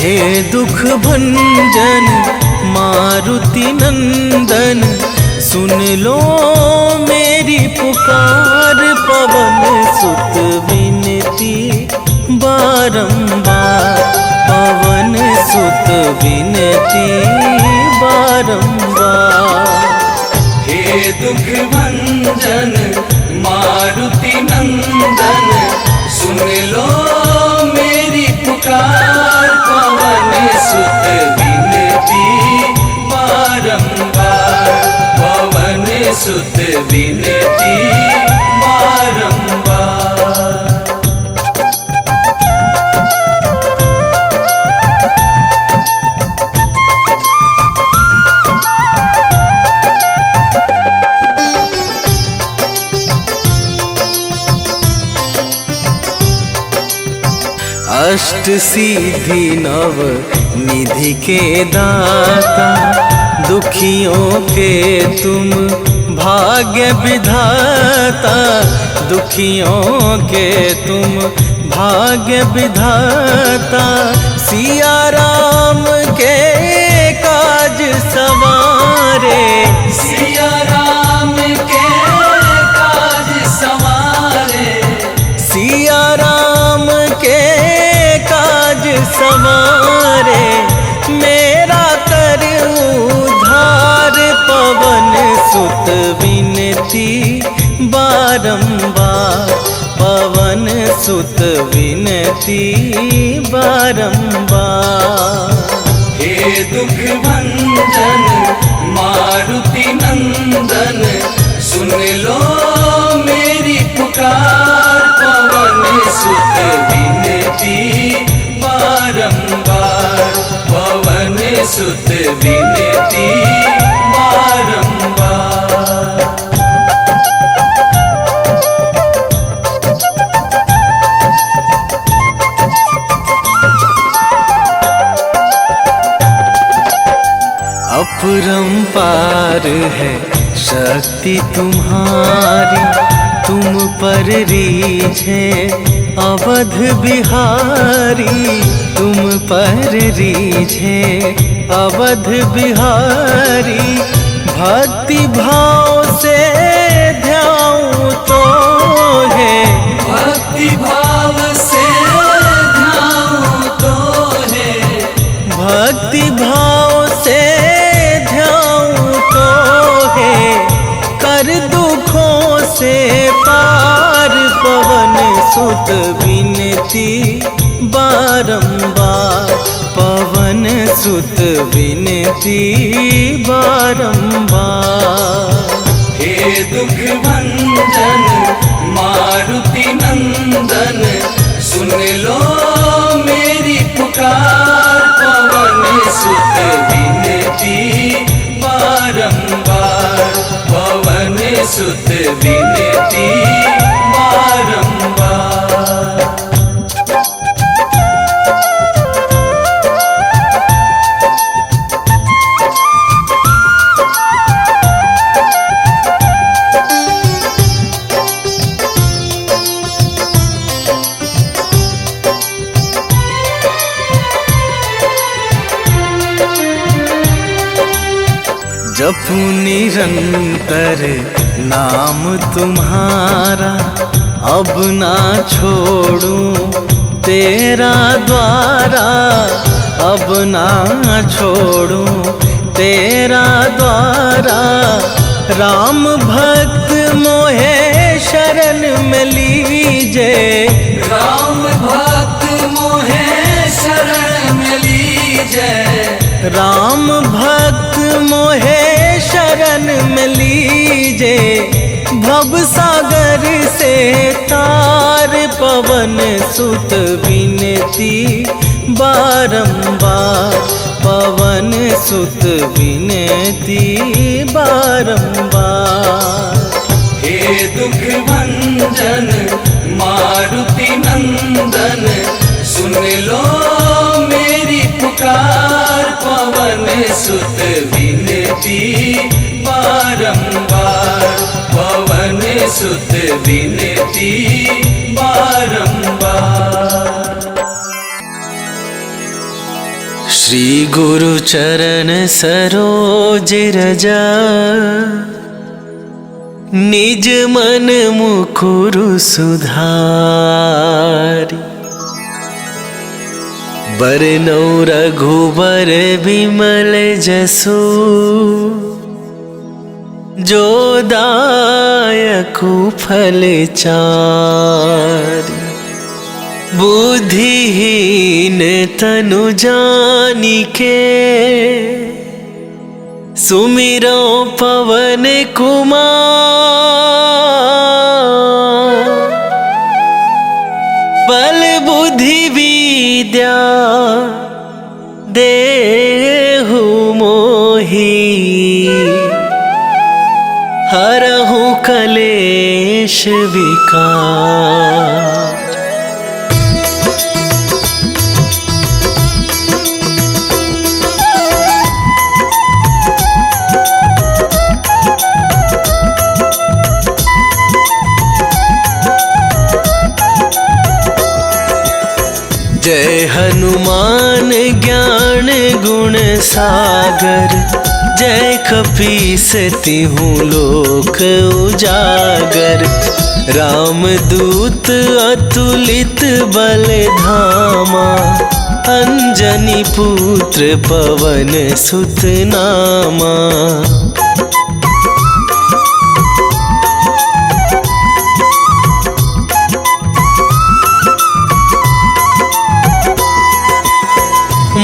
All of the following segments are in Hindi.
हे दुख भंजन मारुति नंदन, सुन लो मेरी पुकार। पवन सुत विनती बारंबार, पवन सुत विनती बारंबार। हे दुख भंजन मारुति नंदन, सुन लो मेरी पुकार। पवन सुत विनती बारंबार, पवन सुत विनती बारंबार। अष्ट सिद्धि नव निधि के दाता, दुखियों के तुम भाग्य विधाता। दुखियों के तुम भाग्य विधाता, सिया राम के काज सवारे। सिया राम के काज सवारे, सिया राम के काज सवारे। मेरा कर उद्धार, पवन सुत विनती बारंबार, पवन सुत विनती बारंबार। हे दुख भंजन मारुति नंदन, सुन लो मेरी पुकार। पवन सुत विनती बारंबार, पवन सुत विनती बारंबार। अपरंपार है शक्ति तुम्हारी, तुम पर रीझे अवध बिहारी। तुम पर रीझे अवध बिहारी, भक्ति भाव से ध्याऊं तो है। भक्ति भाव से ध्याऊं तो है, भक्ति भाव से ध्याऊं तो है। कर दुखों से पार, पवन सुत विनती बारंबार, पवन सुत विनती बारंबार। हे दुख भंजन मारुति नंदन, सुन लो मेरी पुकार। पवन सुत विनती बारंबार, पवन सुत विनती बारंबार। जपू निरंतर नाम तुम्हारा, अब ना छोड़ूं तेरा द्वारा। अब ना छोड़ूं तेरा द्वारा। राम भक्त मोहे शरण में लीजे, राम भक्त मोहे शरण में लीजे। राम भक्त मोहे शरण में लीजे। भव सागर से तार, पवन सुत विनती बारंबार, पवन सुत विनती बारंबार। हे दुख भंजन मारुति नंदन, सुन लो मेरी पुकार। पवन सुत विनती बारंबार, पवन सुत विनती बारंबार। श्री गुरु चरण सरोज रजा, निज मन मुकुरु सुधारी। बरनौ रघुबर बिमल जसु, जो दायकु फल चारि। बुद्धिहीन तनु जानिके, सुमिरो पवन कुमार। बल बुद्धि विद्या देहु मोहि, हरहु कलेश विकार। जय हनुमान ज्ञान गुण सागर, जय कपीस तिहु लोक उजागर। रामदूत अतुलित बल धामा, अंजनी पुत्र पवन सुत नामा।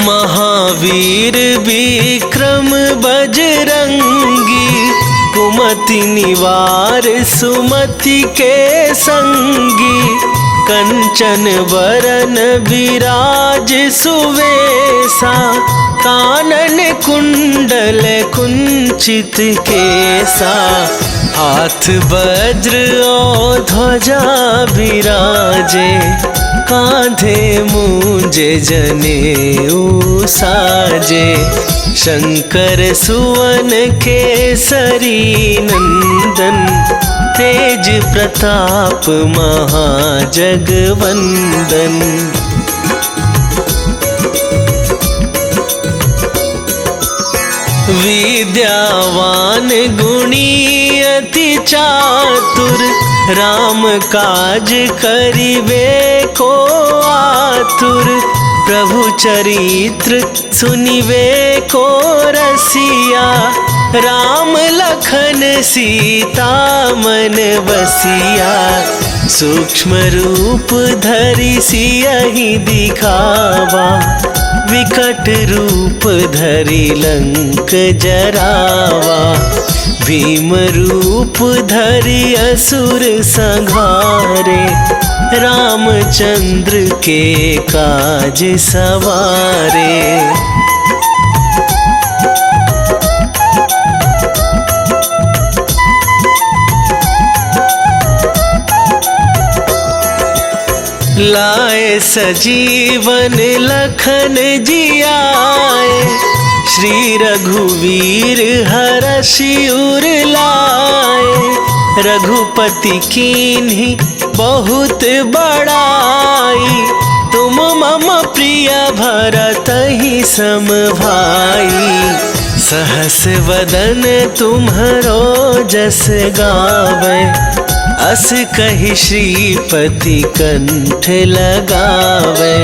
महावीर विक्रम बजरंगी, कुमति निवार सुमति के संगी। कंचन बरन विराज सुवेसा, कानन कुंडल कुंचित केसा। हाथ वज्र और ध्वजा विराजे, कांधे मूंजे जनेऊ साजे। शंकर सुवन केसरी नंदन, तेज प्रताप महाजगवंदन। विद्यावान गुणी अति चातुर, राम काज करिबे को आतुर। प्रभु चरित्र सुनिबे को रसिया, राम लखन सीता मन बसिया। सूक्ष्म रूप धरि सियहि दिखावा, विकट रूप धरि लंक जरावा। भीम रूप धरि असुर संहारे, रामचंद्र के काज सवारे। लाए सजीवन लखन जियाए, श्री रघुवीर हरषि उर लाए। रघुपति कीन्ही बहुत बड़ाई, तुम मम प्रिय भरतहि सम भाई। सहस वदन तुम्हरो जस गावे, अस कहि श्रीपति कंठ लगावे।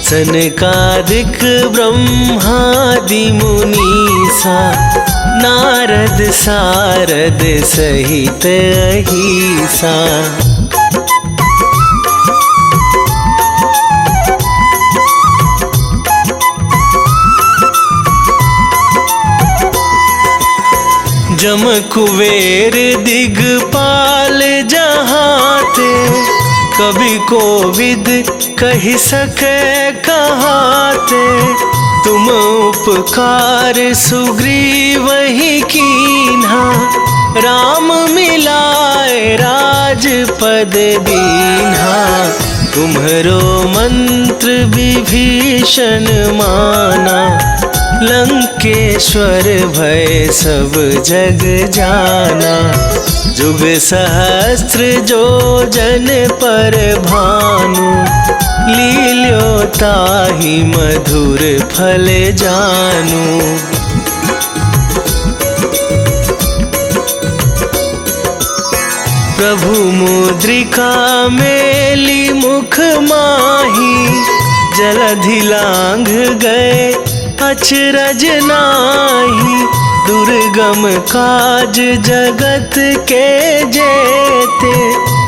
सनकादिक ब्रह्मादि मुनीसा, नारद सारद सहित अहिसा। जम कुबेर दिगपाल जहाते, कवि कोविद कहि सके कहाते। तुम उपकार सुग्रीवहि कीन्हा, राम मिलाए राजपद दीन्हा। तुम्हरो मंत्र विभीषण माना, लंकेश्वर भय सब जग जाना। जुग सहस्त्र जो जन पर भानु, लील्यो ताहि मधुर फल जानु। प्रभु मुद्रिका मेली मुख माही, जलधि लांघ गए अचरज नाही। दुर्गम काज जगत के जेते,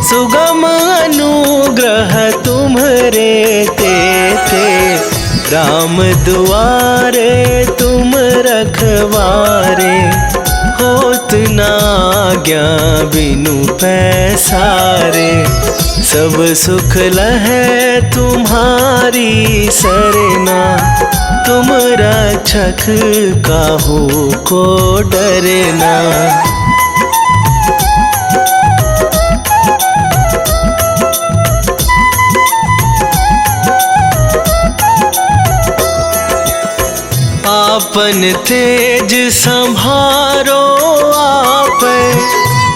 सुगम अनुग्रह तुम्हरे तेते। राम दुआरे तुम रखवारे, होत न आज्ञा बिनु पैसारे। सब सुख लहै तुम्हारी सरना, तुम रक्षक काहू को डरना। आपन तेज संभारो आप,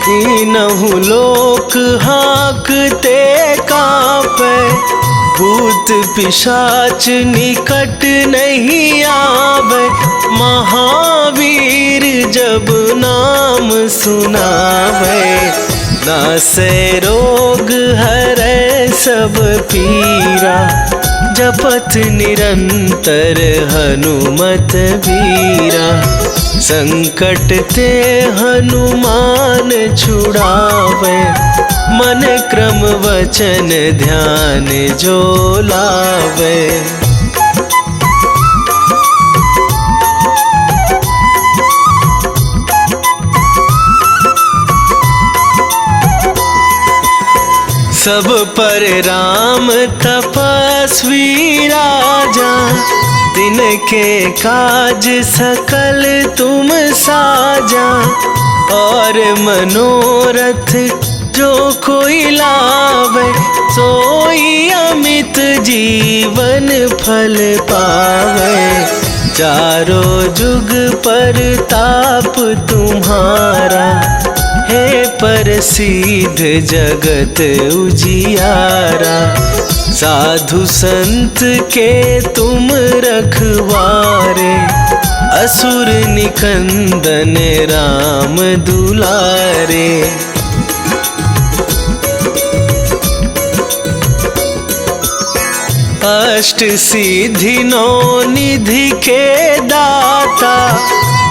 तीनहु लोक हाँकते कापै। भूत पिशाच निकट नहीं आवे, महावीर जब नाम सुनावे। नासै रोग हरै सब पीरा, जपत निरंतर हनुमत बीरा। संकट ते हनुमान छुड़ावे, मन क्रम वचन ध्यान जो लावे। सब पर राम तपस्वी राजा, तिनके काज सकल तुम साजा। और मनोरथ जो कोई लावे, सोई अमित जीवन फल पावे। चारों जुग पर ताप तुम्हारा, हे प्रसिद्ध जगत उजियारा। साधु संत के तुम रखवारे, असुर निकंदन राम दुलारे। अष्ट सिद्धि नौ निधि के दाता,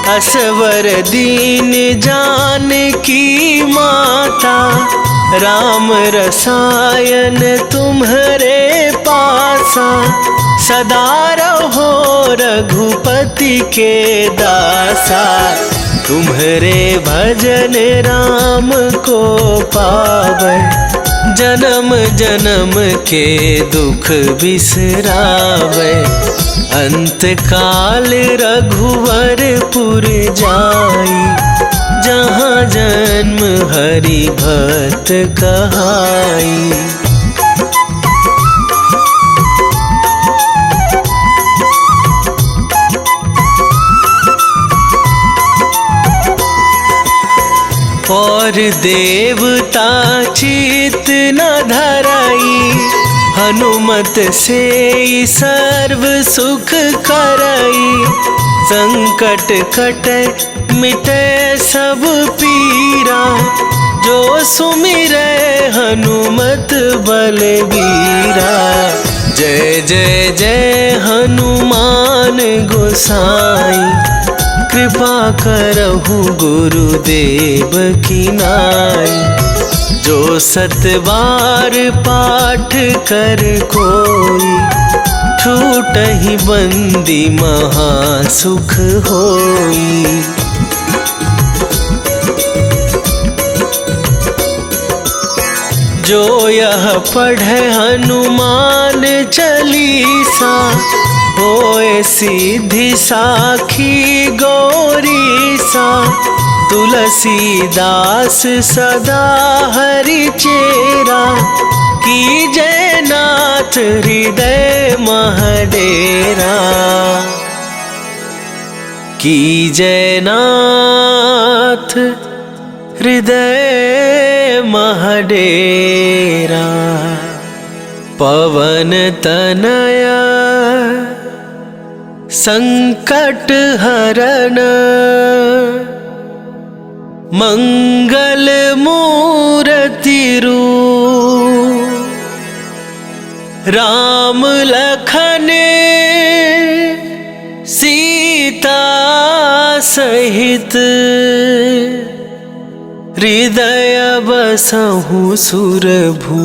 असवर दीन जानकी माता। राम रसायन तुम्हरे पासा, सदा रहो रघुपति के दासा। तुम्हरे भजन राम को पावै, जन्म जन्म के दुख बिसरावै। अंत काल रघुवरपुर जाई, जहाँ जन्म हरि भक्त कहाई। और देवता चित न धराई, हनुमत से सर्व सुख करई। संकट कटे मिटे सब पीरा, जो सुमिरै हनुमत बलबीरा। जय जय जय हनुमान गोसाई, कृपा करहु गुरुदेव की नाई। जो सत बार पाठ कर कोई, छूटहि बंदी महा सुख होई। जो यह पढ़े हनुमान चालीसा, होए सिद्धि साखी गौरीसा। तुलसीदास सदा हरि चेरा, की जयनाथ हृदय महडेरा। की जयनाथ हृदय महडेरा। पवन तनया संकट हरन मंगल मूर्ति रूप। राम लखन सीता सहित हृदय बसहु सुरभू।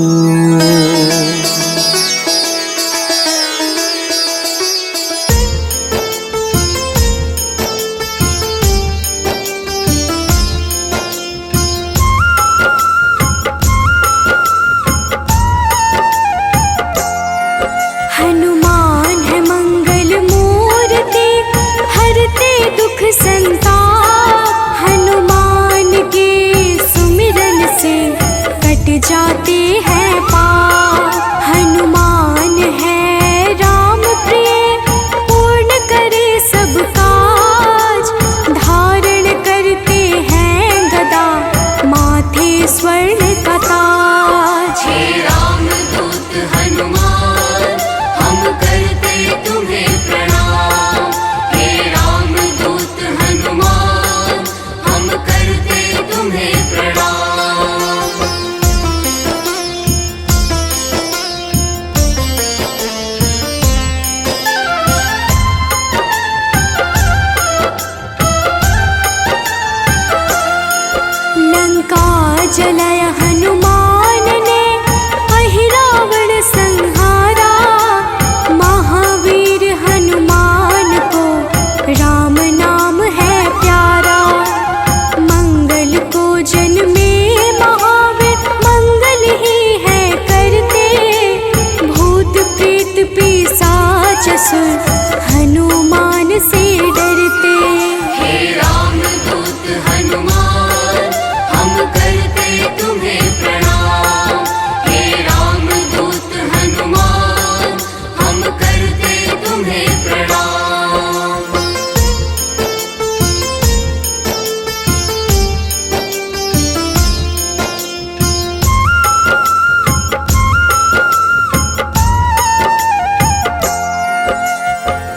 हनुमान है मंगल मूर्ति, हरते दुख संताप। हनुमान के सुमिरन से कट जाते हैं पाप। हनुमान है राम प्रिय, पूर्ण करे सब काज। धारण करते हैं गदा, माथे स्वर्ण का ताज। हे रामदूत हनुमान, हम करते तुम्हें प्रणाम। हे रामदूत हनुमान, हम करते तुम्हें प्रणाम। लंका जलाय हनुमान ने, अहिरावण संहारा। महावीर हनुमान को राम नाम है प्यारा। मंगल को जन्मे महावीर, मंगल ही है करते। भूत प्रेत पिशाच असुर, हनुमान से डरते। हे रामदूत हनुमान, हम करते तुम्हें प्रणाम। हे रामदूत हनुमान, हम करते तुम्हें प्रणाम।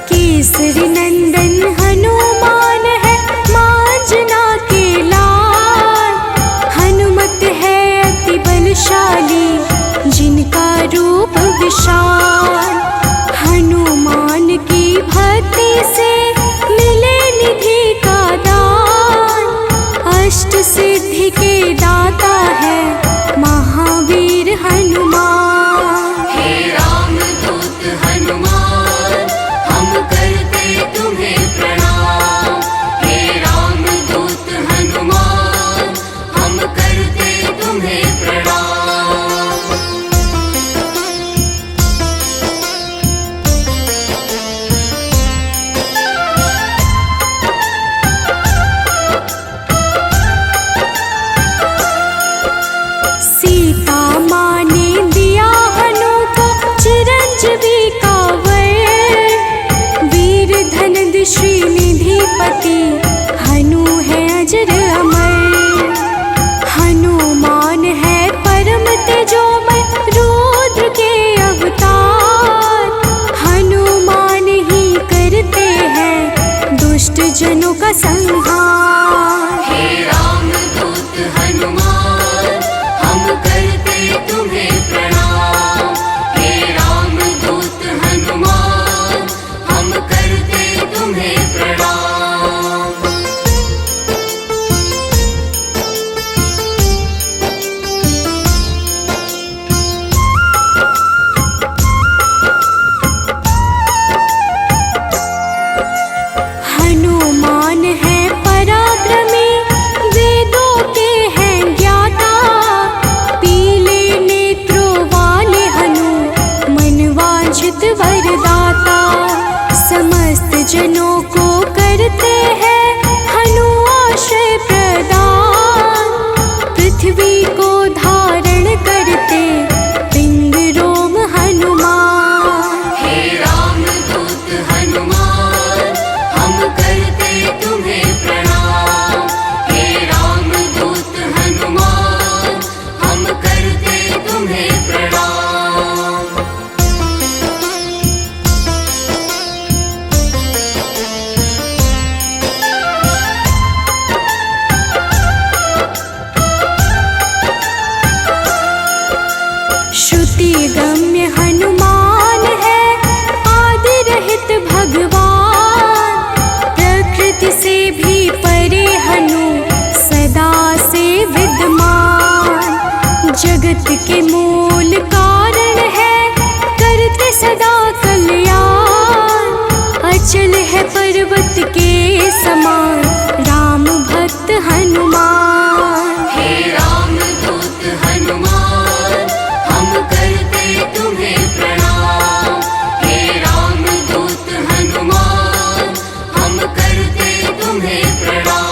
केसरी नंदन हनुमान है, मांजना के लाल। हनुमत है अति बलशाली, जिनका रूप विशाल। हनुमान की भक्ति से मिले निधि का दान। अष्ट सिद्धि के दाता है महावीर हनुमान। हे रामदूत हनुमान, हम करते तुम्हें प्रणाम। हे रामदूत हनुमान, हम करते तुम्हें प्रणाम। सीता माँ ने दिया हनु को चिरंजीवी का वर। वीर धनद श्रीनिधिपति, हनु है अजर अमर। हनुमान है परम तेजोमय, रुद्र के अवतार। हनुमान ही करते हैं दुष्ट जनों का संहार। हे रामदूत हनुमान, हम करते तुम्हें प्रणाम। हे रामदूत हनुमान, हम करते तुम्हें प्रणाम। हनुमान है पराक्रमी, वेदों के हैं ज्ञाता। पीले नेत्रों वाले हनु, मनवांछित वरदाता। समस्त जनों को करते हैं हनु आश्रय प्रदान। पृथ्वी को धारण करते पिंड रोम हनुमान। हे रामदूत हनुमान, हम करते चंचल है पर्वत के समान राम भक्त हनुमान। हे राम दूत हनुमान हम करते तुम्हें प्रणाम। हे राम दूत हनुमान हम करते तुम्हें प्रणाम।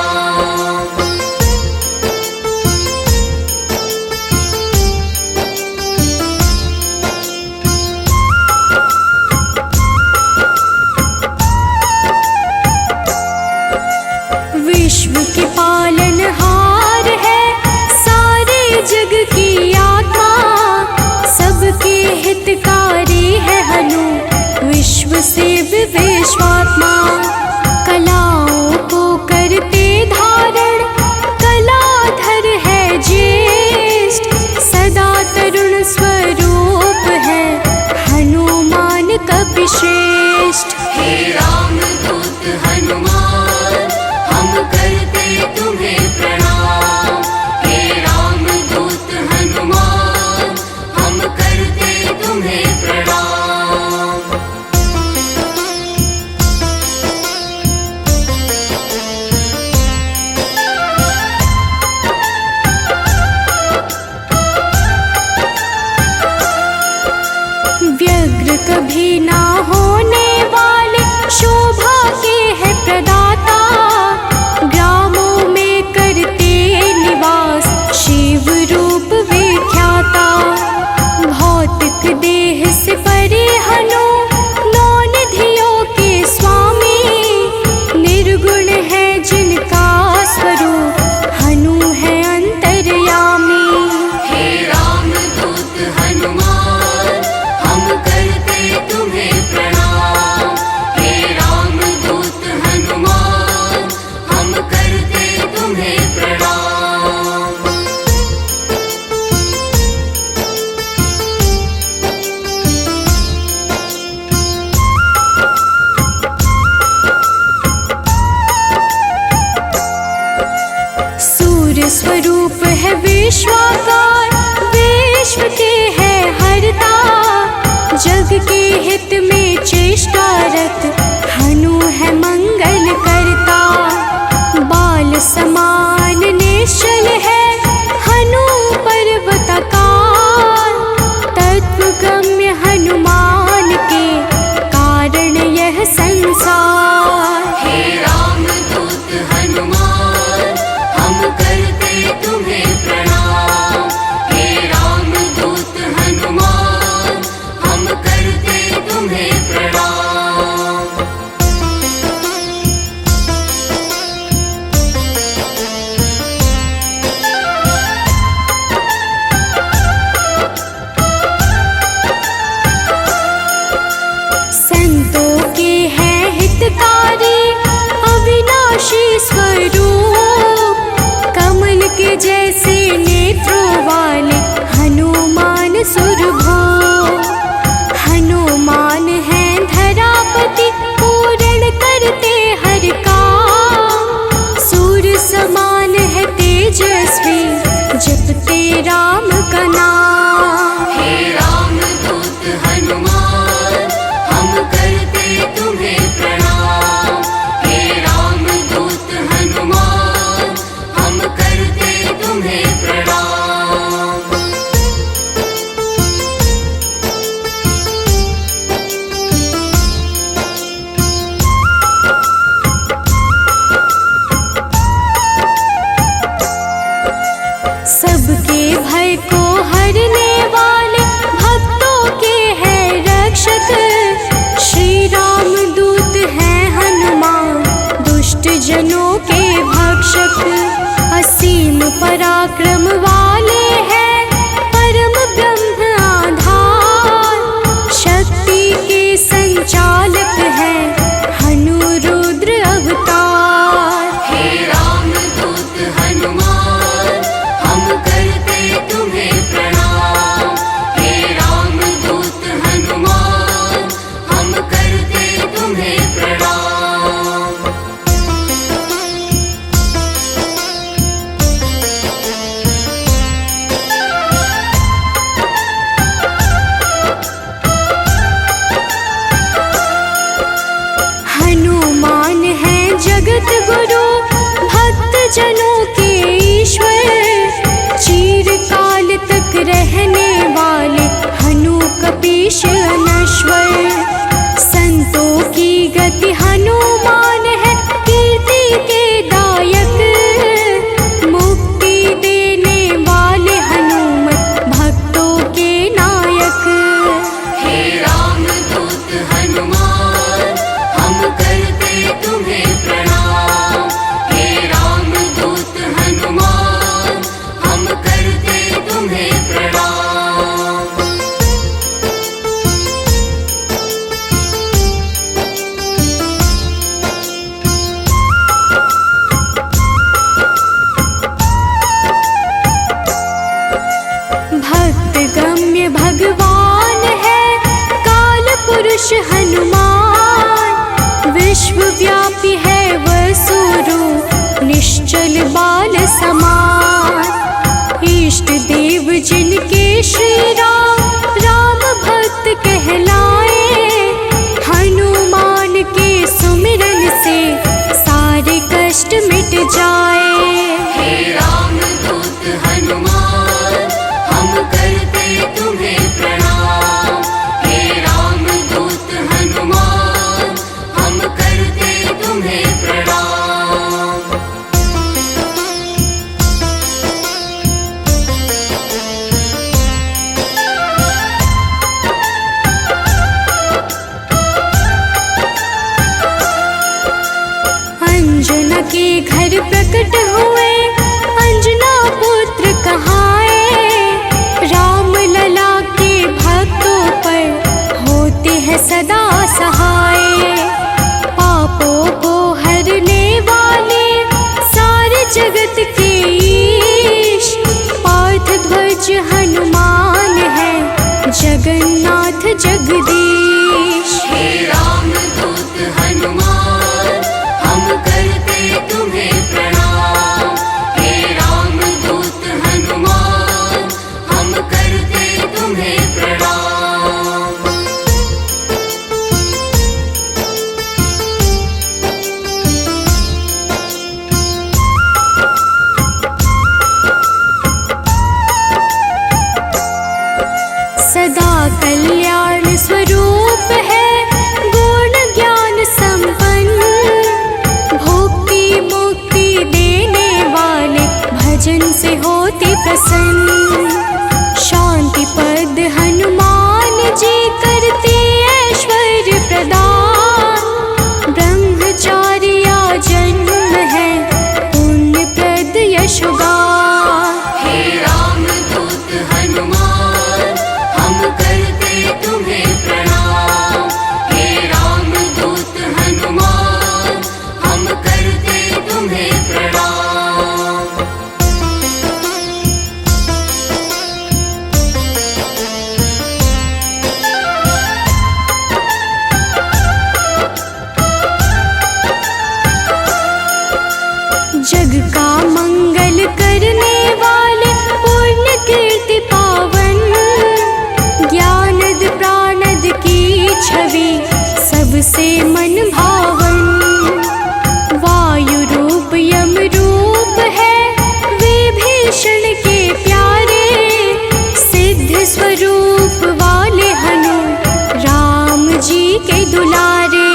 शेष अनश्वर। संतों की गति हनुमान है, कीर्ति के दायक। मुक्ति देने वाले हनुमत भक्तों के नायक। हे रामदूत हनुमान हम करते तुम्हें प्रणाम। हे रामदूत हनुमान हम करते तुम्हें प्रणाम। भक्त गम्य भगवान है काल पुरुष हनुमान। विश्वव्यापी है वसुरूप निश्चल बाल समान। इष्ट देव जिनके श्री राम, राम भक्त कहलाए। हनुमान के सुमिरन से सारे कष्ट मिट जाए। हे रामदूत हनुमान हम करते तुम्हें प्रणाम। हे रामदूत हनुमान हम करते तुम्हें प्रणाम। अंजना के घर प्रकट हुए, अंजना पुत्र कहाए। राम लला के भक्तों पर होते हैं सदा सहाय। पापों को हरने वाले सारे जगत के ईश। पार्थ ध्वज हनुमान है, जगन्नाथ जगदीश। हे रामदूत हनुमान हम करते तुम्हें प्रणाम। हे रामदूत हनुमान हम करते तुम्हें प्रणाम। सदा कल्याण स्वरूप है, गुण ज्ञान संपन्न। भुक्ति मुक्ति देने वाले भजन से होते प्रसन्न। शांति पद हनुमान जी करते ऐश्वर्य प्रदान। ब्रह्मचार्या जन्म है, पुण्य प्रद यशोगान। हे रामदूत हनुमान हम करते तुम्हें प्रणाम। हे रामदूत हनुमान हम करते तुम्हें प्रणाम। जग का मंगल करने वाले पुण्य कीर्ति पावन। ज्ञानद प्राणद की छवि सबसे मन भावन। वायु रूप यम रूप है, विभीषण के प्यारे। सिद्ध स्वरूप वाले हनु राम जी के दुलारे।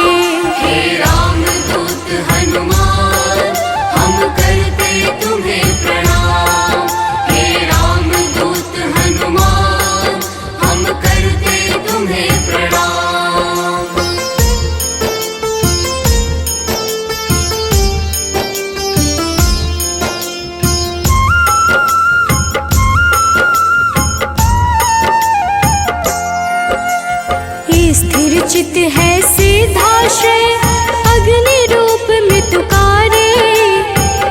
हे रामदूत हनुमान हम करते तुम्हें प्रणाम। हे रामदूत हनुमान हम करते तुम्हें प्रणाम। स्थिर चित है सिद्धाश्रय, अग्नि रूप में तुकारे।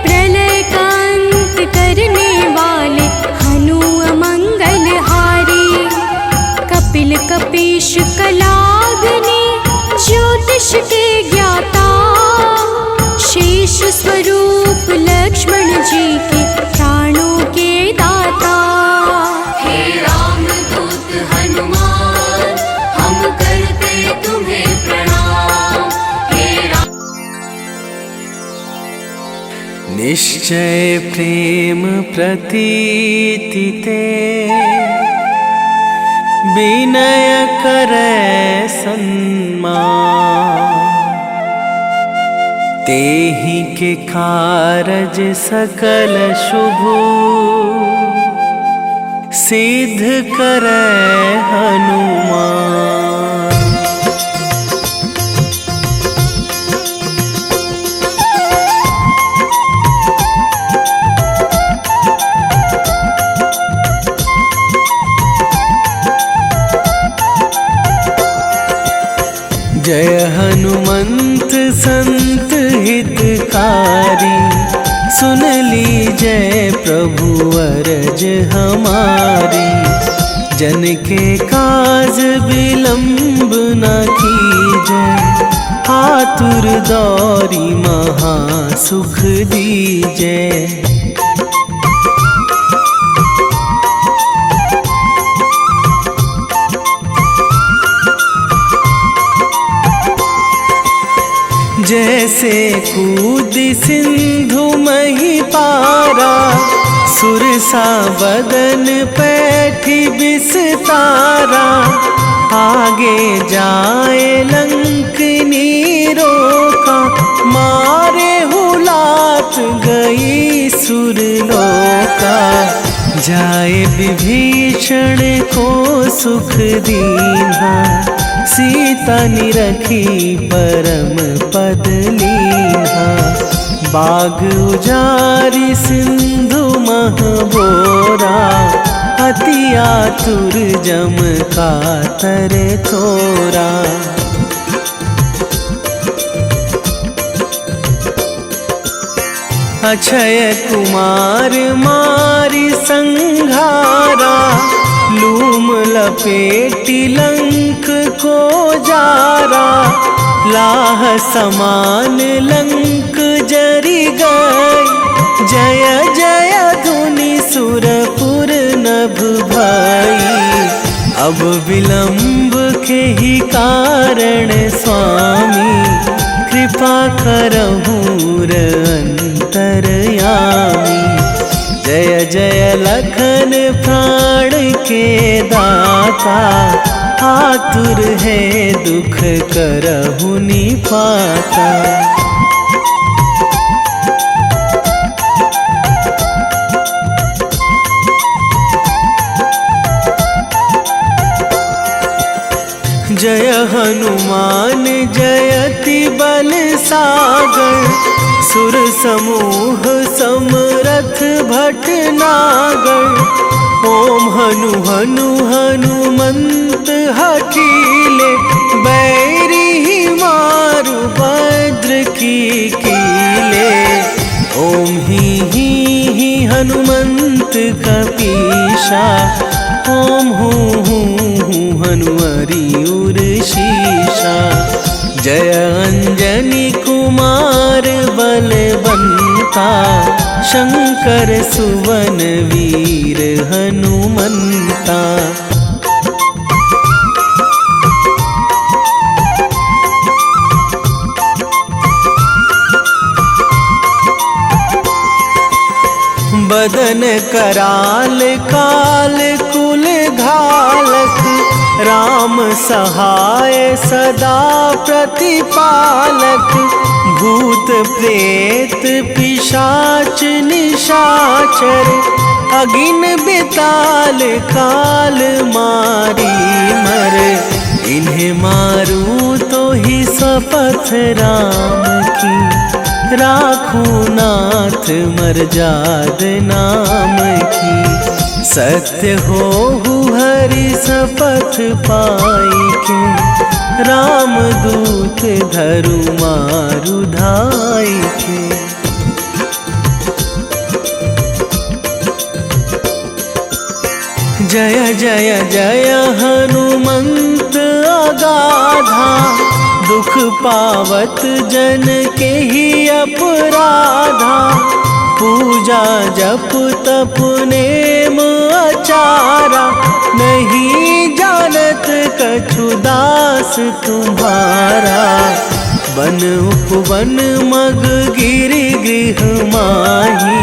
प्रलय का अंत करने वाले हनु अमंगल हारी। कपिल कपीश कलाग्नि ज्योतिष के ज्ञाता। शेष स्वरूप लक्ष्मण जी के प्राणों के दाता। हे रामदूत हनुमान हम करते तुम्हें प्रणाम। हे निश्चय प्रेम प्रतीति ते विनय करे सन्मान। तेहि के कारज सकल शुभ सिद्ध करे हनुमान। जय हनुमंत संत हितकारी, सुन लीजय प्रभु अरज हमारी। जन के काज विलंब न कीजय, आतुर दौरी महा सुख दीजय। जैसे कूदी सिंधु मही पारा, सुरसा बदन पैठी बिस्तारा। आगे जाए लंकनी रोका, मारे हुलात गई सुरलोका। जाए विभीषण को सुख दीन्हा, सीता निरखी परम पद लीन्हा। बाग उजारी सिंधु महबोरा, अति आतुर जम कातर थोरा। अक्षय कुमार मारी संघारा, लूम लपेटी लंक को जारा। लाह समान लंक जरी गई, जय जय धुनि सुरपुर नभ भई। अब विलंब के ही कारण स्वामी, कृपा करहु अंतरयामी। जय जय लखन प्राण के दाता, आतुर है दुख करहु निपाता। जय हनुमान जयति बल सागर, सुर समूह समरथ भटनागर। ओम हनु हनु हनुमंत हठीले, बैरी मारु भद्र की कीले। ओम ही हनुमंत कपीशा, ओम हूँ हनुमरी उर शीशा। जय अंजनी कुमार बलवंता, शंकर सुवन वीर हनुमंता। बदन कराल काल कुल घालक, राम सहाय सदा प्रतिपालक। भूत प्रेत पिशाच निशाचर, अगिन बिताल काल मारी मर। इन्हें मारू तो ही शपथ राम की, राखू नाथ मर्याद नाम की। सत्य हो हरि शपथ पाई के, राम दूत धरु मारु धाई के। जय जय जय हनुमंत अगाधा, दुख पावत जन के ही अपराधा। पूजा जप तप नेम आचारा, नहीं जानत कछु दास तुम्हारा। वन उपवन मग गिरि गृह माही,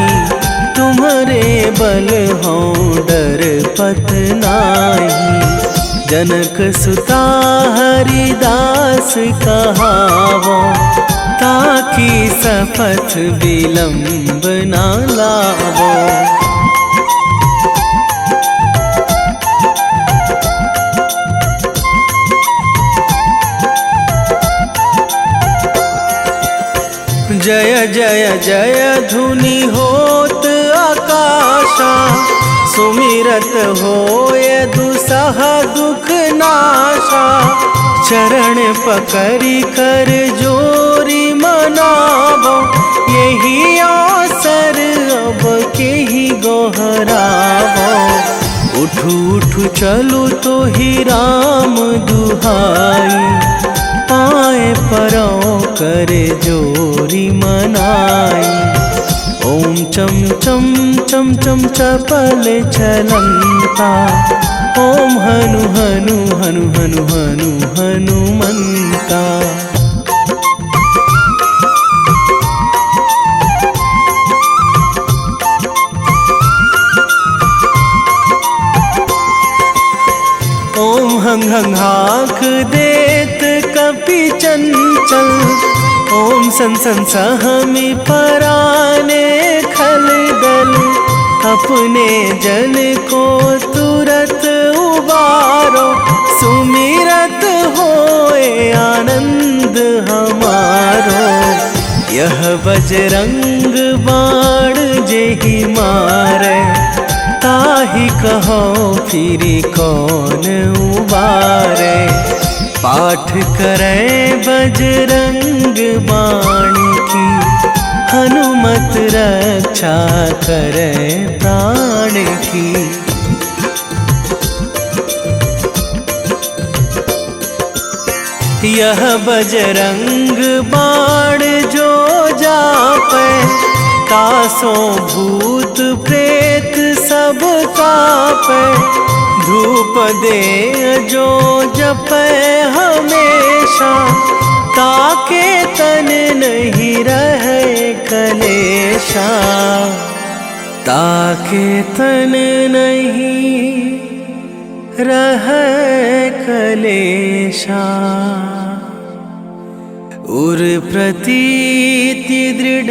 तुम्हारे बल हों डर पत नाही। जनक सुता हरिदास कहावो, ताकि सपथ विलंब ना लावो। जय जय जय धुनि होत आकाशा, सुमिरत होय दुसह दुख नाशा। चरण पकड़ी कर जोरी मनावो, यही अवसर अब के ही गोहरावो। उठू उठू चलो तो ही राम दुहाई, पाए परो करे जोरी मनाई। ओम चम चम चम चम चपल चलंता, ओम हनु हनु हनु हनु हनु हनुमंता। ओम हंग हंग हाक देत कपि चंचल, ओम सन सन सहमी पराने खल दल। अपने जन को तुरत उबारो, सुमिरत होए आनंद हमारो। यह बजरंग बाण जेहि मारे, ताहि कहो फिरी कौन उबारे। पाठ करें बजरंग बाण की, हनुमत रक्षा करें प्राण की। यह बजरंग बाण जो जापे, तासों भूत प्रेत सब कापे। धूप दे जो जपे हमेशा, ताके तन नहीं रहे कलेशा। ताके तन नहीं रहे कलेशा। उर प्रतीति दृढ़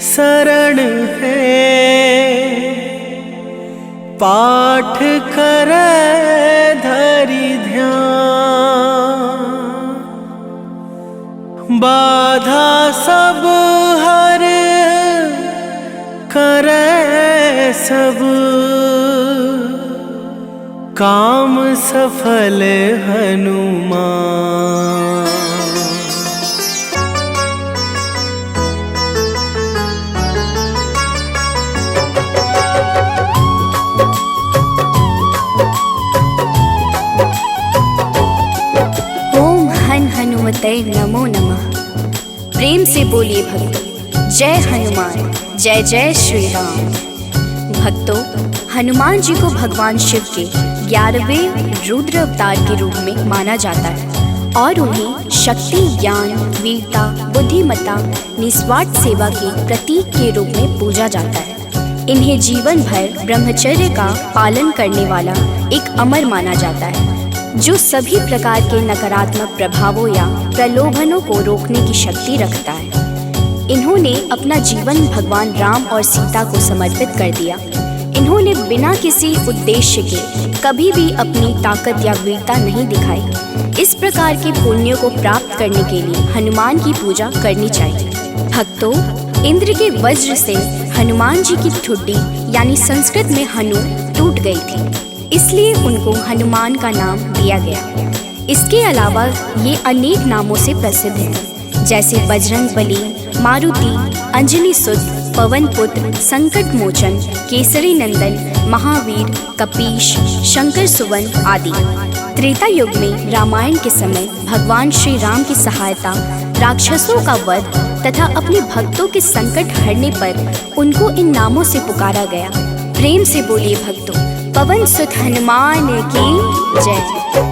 शरण है, पाठ करे धरि ध्यान। बाधा सब हर करे सब, काम सफल हनुमान। हनुमते नमो नमः। प्रेम से बोलिए भक्तों, जय हनुमान, जय जय श्री राम। भक्तों, हनुमान जी को भगवान शिव के 11वें रुद्र अवतार के रूप में माना जाता है और उन्हें शक्ति, ज्ञान, वीरता, बुद्धिमत्ता, निस्वार्थ सेवा के प्रतीक के रूप में पूजा जाता है। इन्हें जीवन भर ब्रह्मचर्य का पालन करने वाला एक अमर माना जाता है, जो सभी प्रकार के नकारात्मक प्रभावों या प्रलोभनों को रोकने की शक्ति रखता है। इन्होंने अपना जीवन भगवान राम और सीता को समर्पित कर दिया। इन्होंने बिना किसी उद्देश्य के कभी भी अपनी ताकत या वीरता नहीं दिखाई। इस प्रकार के पुण्यों को प्राप्त करने के लिए हनुमान की पूजा करनी चाहिए। भक्तों, इंद्र के वज्र से हनुमान जी की ठुड्डी यानी संस्कृत में हनु टूट गई थी, इसलिए उनको हनुमान का नाम दिया गया। इसके अलावा ये अनेक नामों से प्रसिद्ध हैं, जैसे बजरंग बली, मारुति, अंजनी सुत, पवन पुत्र, संकट मोचन, केसरी नंदन, महावीर, कपीश, शंकर सुवन आदि। त्रेता युग में रामायण के समय भगवान श्री राम की सहायता, राक्षसों का वध तथा अपने भक्तों के संकट हरने पर उनको इन नामों से पुकारा गया। प्रेम से बोलिए भक्तों, पवन सुत हनुमान की जय।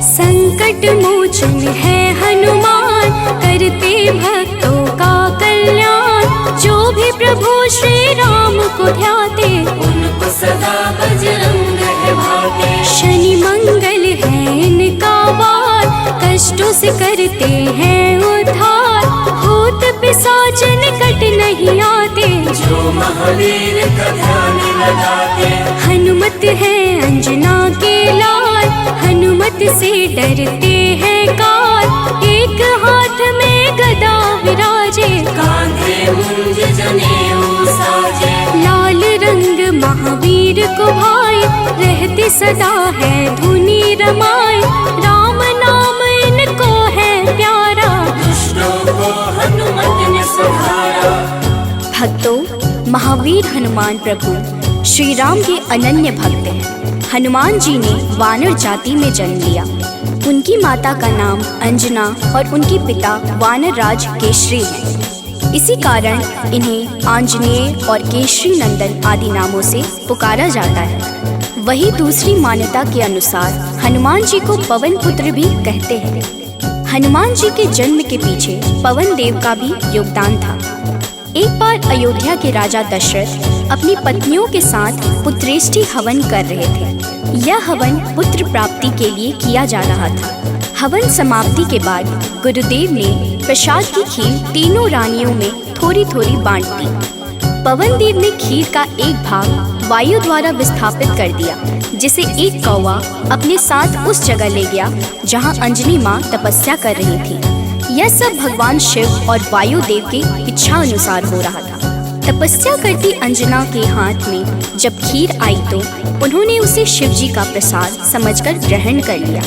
संकट मोचन है हनुमान, करते भक्तों का कल्याण। जो भी प्रभु श्री राम को ध्याते, उनको सदा बजरंग है भाते। शनि मंगल करते हैं उद्धार, भूत पिशाच निकट नहीं आते जो महावीर का ध्यान लगाते। हनुमत है अंजना के लाल, हनुमत से डरते हैं काल। एक हाथ में गदा विराजे, कांधे मुंज जनेऊ साजे। लाल रंग महावीर को भाई, रहते सदा है धुनी रमाए। राम नाम इनको है प्यारा, दुष्टों को हनुमत ने सुधारा। भक्तों, महावीर हनुमान प्रभु श्री राम के अनन्य भक्त हैं। हनुमान जी ने वानर जाति में जन्म लिया। उनकी माता का नाम अंजना और उनके पिता वानर राज केशरी हैं। इसी कारण इन्हें आंजनेय और केशरी नंदन आदि नामों से पुकारा जाता है। वही दूसरी मान्यता के अनुसार हनुमान जी को पवन पुत्र भी कहते हैं। हनुमान जी के जन्म के पीछे पवन देव का भी योगदान था। एक बार अयोध्या के राजा दशरथ अपनी पत्नियों के साथ पुत्रेष्टि हवन कर रहे थे। यह हवन पुत्र प्राप्ति के लिए किया जा रहा था। हवन समाप्ति के बाद गुरुदेव ने प्रसाद की खीर तीनों रानियों में थोड़ी थोड़ी बांट दी। पवन देव ने खीर का एक भाग वायु द्वारा विस्थापित कर दिया, जिसे एक कौवा अपने साथ उस जगह ले गया जहाँ अंजनी माँ तपस्या कर रही थी। यह सब भगवान शिव और वायु देव की इच्छा अनुसार हो रहा था। तपस्या करती अंजना के हाथ में जब खीर आई तो उन्होंने उसे शिव जी का प्रसाद समझकर ग्रहण कर लिया।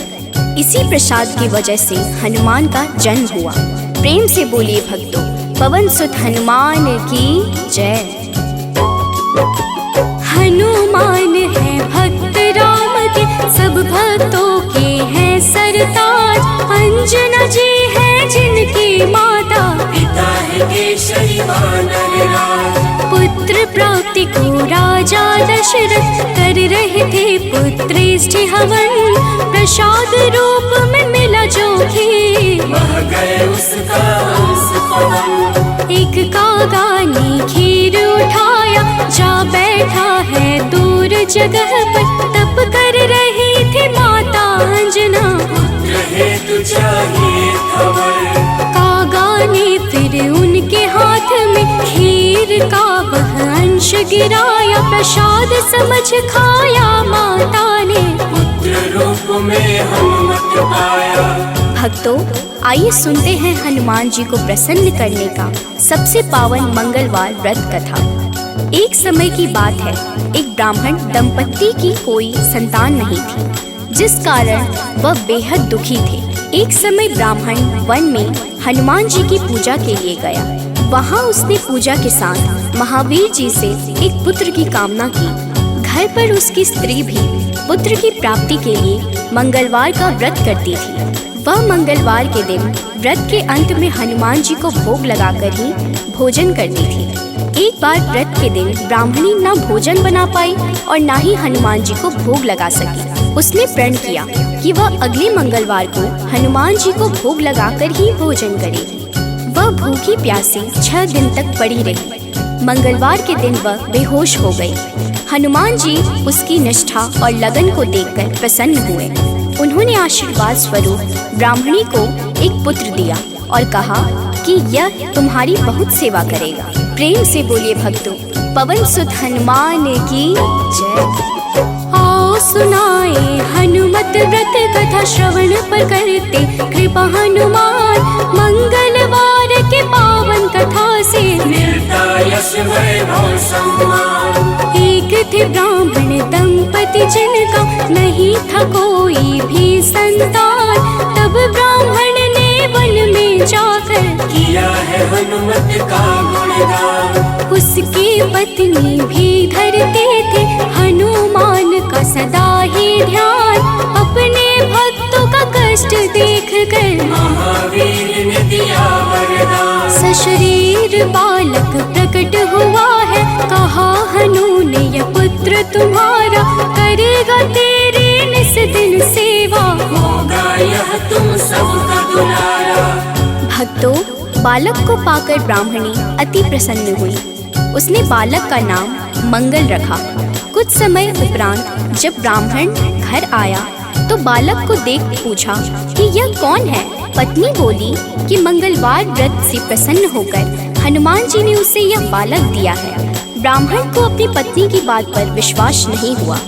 इसी प्रसाद की वजह से हनुमान का जन्म हुआ। प्रेम से बोलिए भक्तों, पवन सुत हनुमान की जय। हनुमान है भक्त राम के, सब भक्तों के हैं सरताज। अंजना जी है जिनकी माता, पिता है केशरी वानर राज। पुत्र प्राप्ति को राजा दशरथ कर रहे थे पुत्रेष्टि हवन। प्रसाद रूप में मिला जो खीर, बह गए उसका अंश पवन। एक कागा ने खीर उठाया, जा बैठा है दूर जगह पर। तप कर रही थी माता अंजना, पुत्र हेतु चाहिए खबर। कागा ने फिर उनके हाथ में खीर का वह अंश गिराया। प्रसाद समझ खाया माता ने, पुत्र रूप में हनुमत पाया। भक्तों, आइए सुनते हैं हनुमान जी को प्रसन्न करने का सबसे पावन मंगलवार व्रत कथा। एक समय की बात है, एक ब्राह्मण दंपत्ति की कोई संतान नहीं थी, जिस कारण वह बेहद दुखी थे। एक समय ब्राह्मण वन में हनुमान जी की पूजा के लिए गया। वहाँ उसने पूजा के साथ महावीर जी से एक पुत्र की कामना की। घर पर उसकी स्त्री भी पुत्र की प्राप्ति के लिए मंगलवार का व्रत करती थी। वह मंगलवार के दिन व्रत के अंत में हनुमान जी को भोग लगाकर ही भोजन करती थी। एक बार व्रत के दिन ब्राह्मणी न भोजन बना पाई और न ही हनुमान जी को भोग लगा सकी। उसने प्रण किया कि वह अगले मंगलवार को हनुमान जी को भोग लगाकर ही भोजन करेगी। वह भूखी प्यासी 6 दिन तक पड़ी रही। मंगलवार के दिन वह बेहोश हो गई। हनुमान जी उसकी निष्ठा और लगन को देखकर प्रसन्न हुए। उन्होंने आशीर्वाद स्वरूप ब्राह्मणी को एक पुत्र दिया और कहा कि यह तुम्हारी बहुत सेवा करेगा। प्रेम से बोलिए भक्तों, पवन सुत हनुमान की जय। आओ सुनाए हनुमत व्रत कथा, श्रवण पर करते कृपा हनुमान। मंगलवार के पावन कथा से मिलता यश वैभव सम्मान। एक थे ब्राह्मण दंपति जिनका नहीं था कोई भी संतान। तब ब्राह्मण ने वन में जाकर किया है हनुमत का गुणगान। उसकी पत्नी भी धरते थे हनुमान का सदा ही ध्यान। अपने भक्तों का कष्ट देख कर महावीर ने दिया वरदान। सशरीर बालक प्रकट हुआ है, कहा हनु ने यह पुत्र तुम्हारा करेगा तेरे निस दिन सेवा। होगा यह तुम सबका दुलारा। भक्तों, बालक को पाकर ब्राह्मणी अति प्रसन्न हुई। उसने बालक का नाम मंगल रखा। कुछ समय उपरांत जब ब्राह्मण घर आया तो बालक को देख पूछा कि यह कौन है। पत्नी बोली कि मंगलवार व्रत से प्रसन्न होकर हनुमान जी ने उसे यह बालक दिया है। ब्राह्मण को अपनी पत्नी की बात पर विश्वास नहीं हुआ।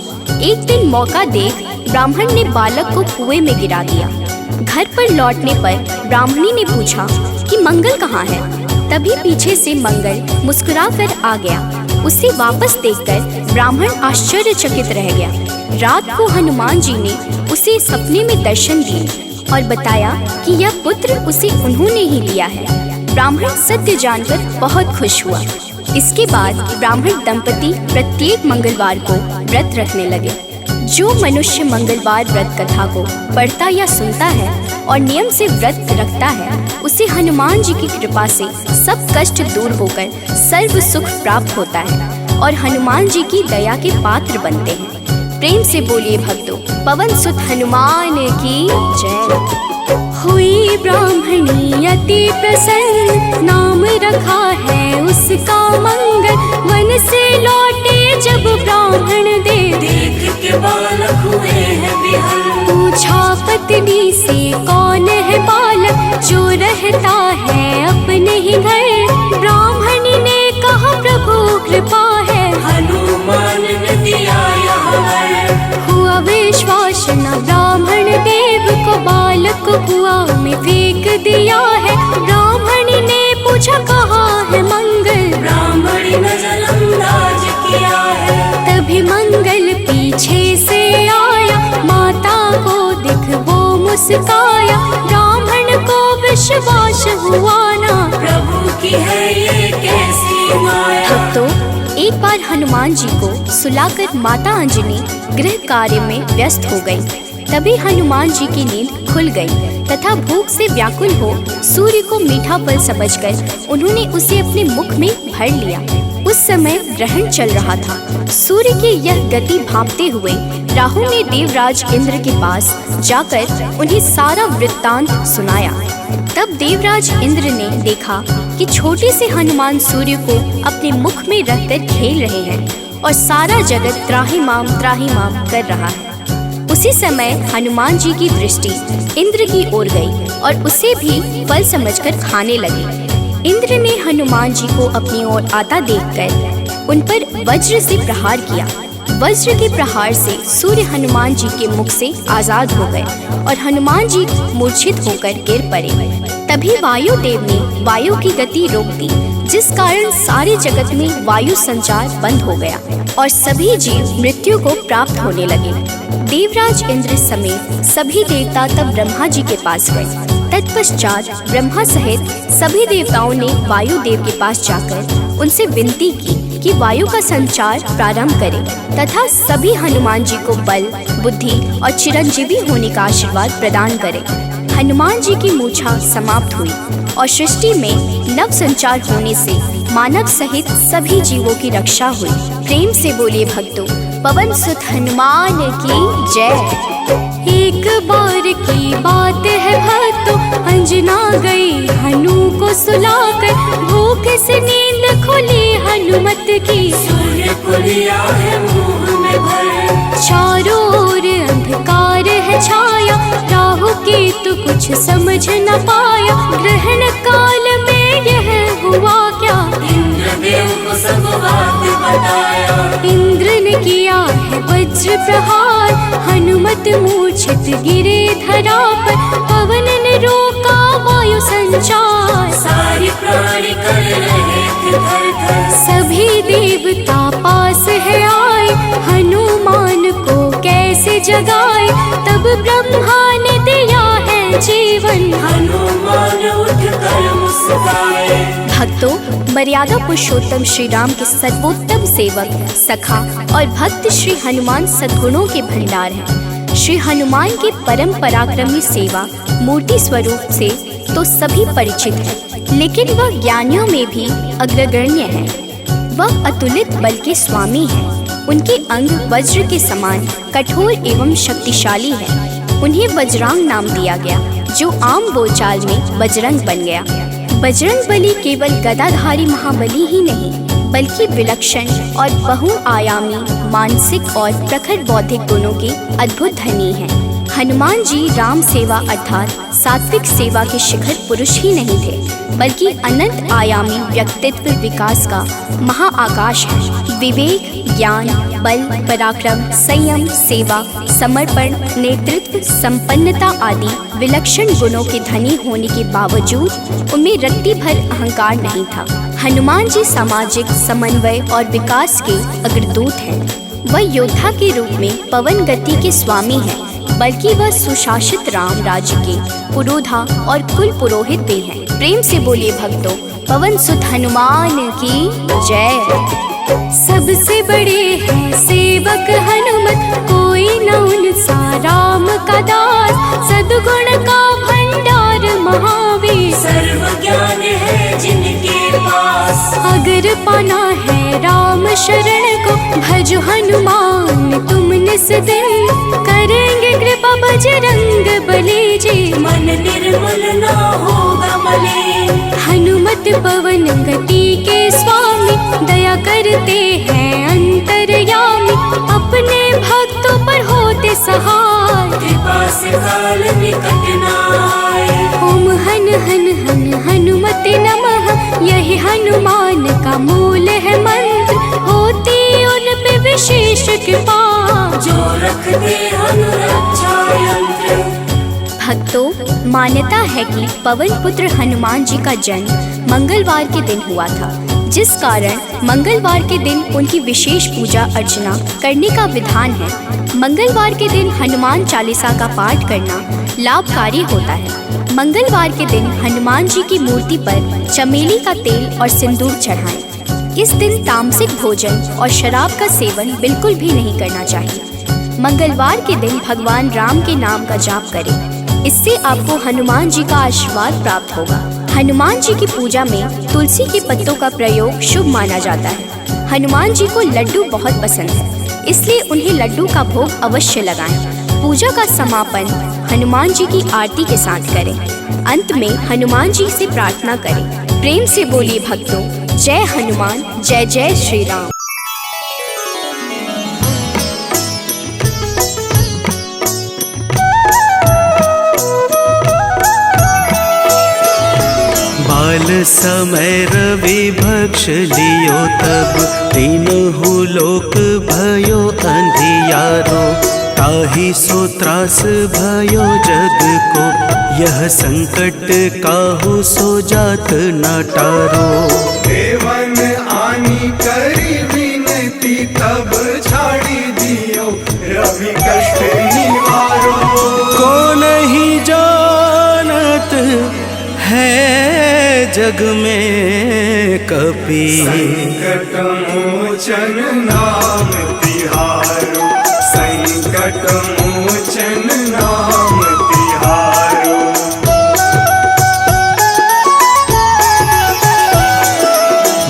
एक दिन मौका देख ब्राह्मण ने बालक को कुएं में गिरा दिया। घर पर लौटने पर ब्राह्मणी ने पूछा कि मंगल कहाँ है। तभी पीछे से मंगल मुस्कुरा कर आ गया। उसे वापस देखकर ब्राह्मण आश्चर्यचकित रह गया। रात को हनुमान जी ने उसे सपने में दर्शन दिए और बताया कि यह पुत्र उसे उन्होंने ही दिया है। ब्राह्मण सत्य जानकर बहुत खुश हुआ। इसके बाद ब्राह्मण दंपति प्रत्येक मंगलवार को व्रत रखने लगे। जो मनुष्य मंगलवार व्रत कथा को पढ़ता या सुनता है और नियम से व्रत रखता है, उसे हनुमान जी की कृपा से सब कष्ट दूर होकर सर्व सुख प्राप्त होता है और हनुमान जी की दया के पात्र बनते हैं। प्रेम से बोलिए भक्तों, पवन सुत हनुमान की जय। हुई ब्राह्मणी अति प्रसन्न, नाम रखा है उसका मंगल। वन से लौटे जब ब्राह्मण देख के बालक हुए हैं विहल। पूछा पत्नी से कौन है बालक जो रहता है अपने ही घर। ब्राह्मणी ने कहा प्रभु कृपा है, हनुमान ने दिया यह वर। हुआ विश्वास न ब्राह्मण देव को, बालक को कुआं में फेंक दिया है। ब्राह्मणी ने पूछा कहाँ है मंगल, ब्राह्मणी ने जलंदाज किया है। तभी मंगल पीछे से आया, माता को देख वो मुस्काया। ब्राह्मण को विश्वास हुआ ना, प्रभु की है ये कैसी माया। तो एक बार हनुमान जी को सुलाकर माता अंजनी गृह कार्य में व्यस्त हो गई। तभी हनुमान जी की नींद खुल गई तथा भूख से व्याकुल हो सूर्य को मीठा फल समझकर उन्होंने उसे अपने मुख में भर लिया। उस समय ग्रहण चल रहा था। सूर्य की यह गति भांपते हुए राहु ने देवराज इंद्र के पास जाकर उन्हें सारा वृत्तांत सुनाया। तब देवराज इंद्र ने देखा कि छोटे से हनुमान सूर्य को अपने मुख में रखकर खेल रहे हैं और सारा जगत त्राहिमाम कर रहा है। उसी समय हनुमान जी की दृष्टि इंद्र की ओर गई और उसे भी फल समझकर खाने लगे। इंद्र ने हनुमान जी को अपनी ओर आता देखकर उन पर वज्र से प्रहार किया। वज्र के प्रहार से सूर्य हनुमान जी के मुख से आजाद हो गए और हनुमान जी मूर्छित होकर गिर पड़े। तभी वायुदेव ने वायु की गति रोक दी, जिस कारण सारे जगत में वायु संचार बंद हो गया और सभी जीव मृत्यु को प्राप्त होने लगे। देवराज इंद्र समेत सभी देवता तब ब्रह्मा जी के पास गए। तत्पश्चात ब्रह्मा सहित सभी देवताओं ने वायुदेव के पास जाकर उनसे विनती की कि वायु का संचार प्रारंभ करें तथा सभी हनुमान जी को बल, बुद्धि और चिरंजीवी होने का आशीर्वाद प्रदान करें। हनुमान जी की मूछा समाप्त हुई और सृष्टि में नव संचार होने से मानव सहित सभी जीवों की रक्षा हुई। प्रेम से बोलिए भक्तों, पवन सुत हनुमान की जय। एक बार की बात है भक्तों, अंजना गई हनु को सुलाकर। भूख से नींद खुली हनुमत की, सूर्य को लिया है मुंह में भर। चारों ओर अंधकार है छाया, राहु केतु कुछ समझ न पाया। ग्रहण काल में यह हुआ क्या, इंद्रदेव को सब बात बताया। इंद्र ने किया है वज्र प्रहार, हनुमत मूर्छित गिरे धरा पर। पवन ने रोका वायु संचार, सारी प्राणी कर रहे थे थर-थर। सभी देवता पास है आए, हनुमान को कैसे जगाए। तब ब्रह्मा ने दिया है जीवन, हनुमान उठकर मुस्काए। भक्तों, मर्यादा पुरुषोत्तम श्री राम के सर्वोत्तम सेवक, सखा और भक्त श्री हनुमान सद्गुणों के भंडार हैं। श्री हनुमान की परम पराक्रमी सेवा मूर्ति स्वरूप से तो सभी परिचित हैं, लेकिन वह ज्ञानियों में भी अग्रगण्य है। वह अतुलित बल के स्वामी हैं। उनके अंग वज्र के समान कठोर एवं शक्तिशाली है। उन्हें वज्रांग नाम दिया गया, जो आम बोलचाल में बजरंग बन गया। बजरंग बली केवल गदाधारी महाबली ही नहीं, बल्कि विलक्षण और बहुआयामी मानसिक और प्रखर बौद्धिक गुणों के अद्भुत धनी हैं। हनुमान जी राम सेवा अर्थात सात्विक सेवा के शिखर पुरुष ही नहीं थे, बल्कि अनंत आयामी व्यक्तित्व विकास का महाआकाश है। विवेक, ज्ञान, बल, पराक्रम, संयम, सेवा, समर्पण, नेतृत्व, संपन्नता आदि विलक्षण गुणों के धनी होने के बावजूद उनमें रत्ती भर अहंकार नहीं था। हनुमान जी सामाजिक समन्वय और विकास के अग्रदूत हैं। वह योद्धा के रूप में पवन गति के स्वामी हैं, बल्कि वह सुशासित राम राज्य के पुरोधा और कुल पुरोहित भी हैं। प्रेम से बोलिए भक्तों, पवन सुत हनुमान की जय। सबसे बड़े हैं सेवक हनुमत, कोई न उनसा राम का दास। सद्गुण का भंडार महावीर, सर्व ज्ञान है जिनके पास। अगर पाना है राम शरण को, भज हनुमान तुम निस दिन। करेंगे कृपा बजरंग बली जी, मन निर्मल ना होगा मलिन। हनुमत पवन गति के स्वामी, दया करते हैं अंतर्यामी। अपने भक्तों पर होते सहाय, कृपा से काल निकट न आए। ओम हन हन हन हनुमते नमः, यही हनुमान का मूल है मंत्र। होती उन पे विशेष कृपा, जो रखते अनुरक्षा यंत्र। भक्तों, मान्यता है कि पवन पुत्र हनुमान जी का जन्म मंगलवार के दिन हुआ था, जिस कारण मंगलवार के दिन उनकी विशेष पूजा अर्चना करने का विधान है। मंगलवार के दिन हनुमान चालीसा का पाठ करना लाभकारी होता है। मंगलवार के दिन हनुमान जी की मूर्ति पर चमेली का तेल और सिंदूर चढ़ाएं। इस दिन तामसिक भोजन और शराब का सेवन बिल्कुल भी नहीं करना चाहिए। मंगलवार के दिन भगवान राम के नाम का जाप करें, इससे आपको हनुमान जी का आशीर्वाद प्राप्त होगा। हनुमान जी की पूजा में तुलसी के पत्तों का प्रयोग शुभ माना जाता है। हनुमान जी को लड्डू बहुत पसंद है, इसलिए उन्हें लड्डू का भोग अवश्य लगाएं। पूजा का समापन हनुमान जी की आरती के साथ करें। अंत में हनुमान जी से प्रार्थना करें। प्रेम से बोलिए भक्तों, जय हनुमान, जय जय श्री राम। बाल समय रवि भक्ष लियो, तब तीनहु लोक भयो अंधियारो। ताहि सो त्रास भयो जग को, यह संकट काहू सो जात न टारो। देवन आनी करी विनती, तब छाड़ी दियो रवि कष्ट निवारो। को नहीं जानत है जग में कपि, संकट मोचन नाम तिहारो। संकट मोचन नाम तिहारो।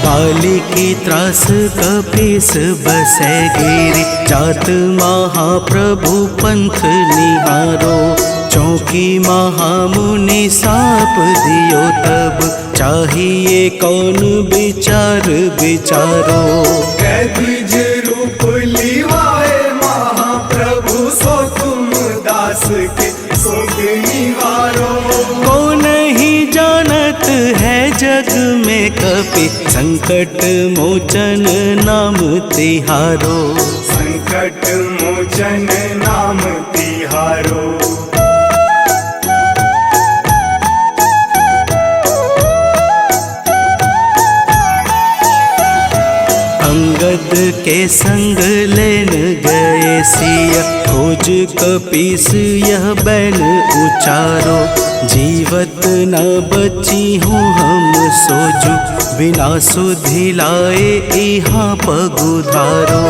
बाली की त्रास कपीस बसै गिरि, जात महाप्रभु पंथ निहारो। चौकी महामुनि साप दियो, तब चाहिए कौन विचार विचारो। कैदिज रूप लिवाए महाप्रभु, सो तुम दास के शोक निवारो। को नहीं जानत है जग में कपि, संकट मोचन नाम तिहारो। संकट मोचन नाम तिहारो। अंगद के संग लेन गए सिया, खोज कपीस यह बैन उचारो। जीवत न बची हूँ हम सोजू, बिना सुधि लाए यहाँ पगुधारो।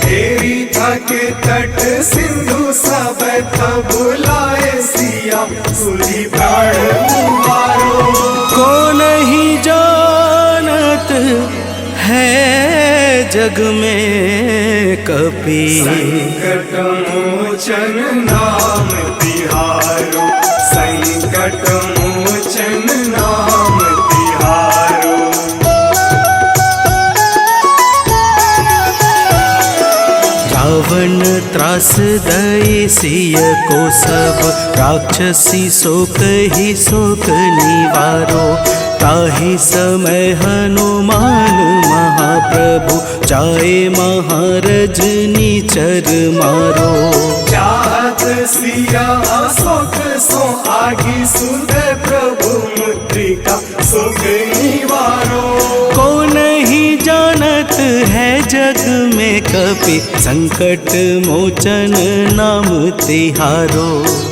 तेरी थके तट सिंधु सब तब लाए सिया, सुधि प्राण उबारो। को नहीं जानत है जग में कपि, संकट मोचन नाम तिहारो। संकट मोचन नाम तिहारो। रावण त्रास दई सिय को सब, राक्षसी शोक ही शोक निवारो। ताहि समय हनुमान महाप्रभु, जाए महारज निचर मारो। चाहत सिया शोक सो आगी, सुध प्रभु मुद्रिका शोक निवारो। को नहीं जानत है जग में कपि, संकट मोचन नाम तिहारो।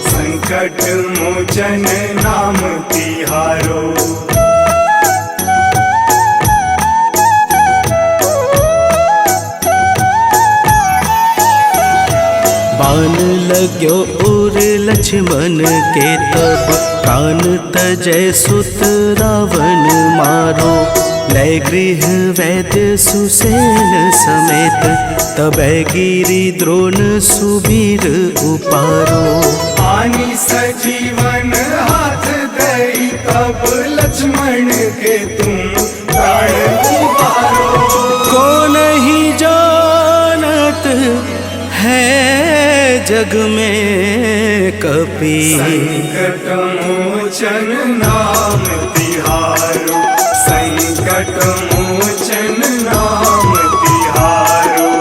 संकट मोचन नाम तिहारो। बाण लाग्यो उर लक्ष्मण के तब, प्राण तजय सुत रावण मारो। लय गृह वैद्य सुसेन समेत, तबै गिरि द्रोण सुबीर उपारो। आनी सजीवन हाथ दई, तब लक्ष्मण के तुम प्राण उबारो। को नहीं जानत है जग में कपि, संकट मोचन नाम तिहारो। संकट मोचन नाम तिहारो।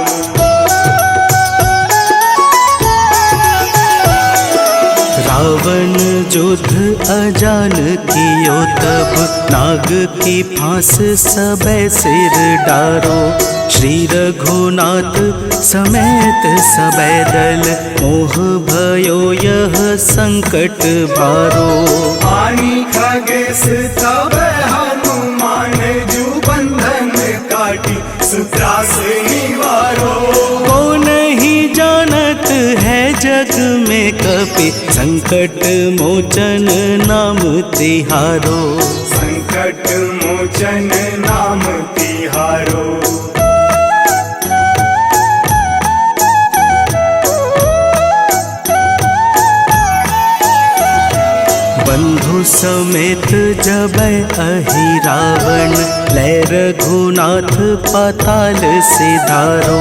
रावण युद्ध अजान कियो तब, नाग की फांस सबे सिर डारो। श्री रघुनाथ समेत सबे दल, मोह भयो यह संकट भारो। आनी खगेश तब हनुमान, जू बंधन काटी सुत्रास निवारो। को नहीं जानत है जग में कपि, संकट मोचन नाम तिहारो। संकट मोचन नाम तिहारो। बंधु समेत जबै अहि रावण, लय रघुनाथ पाताल सिधारो।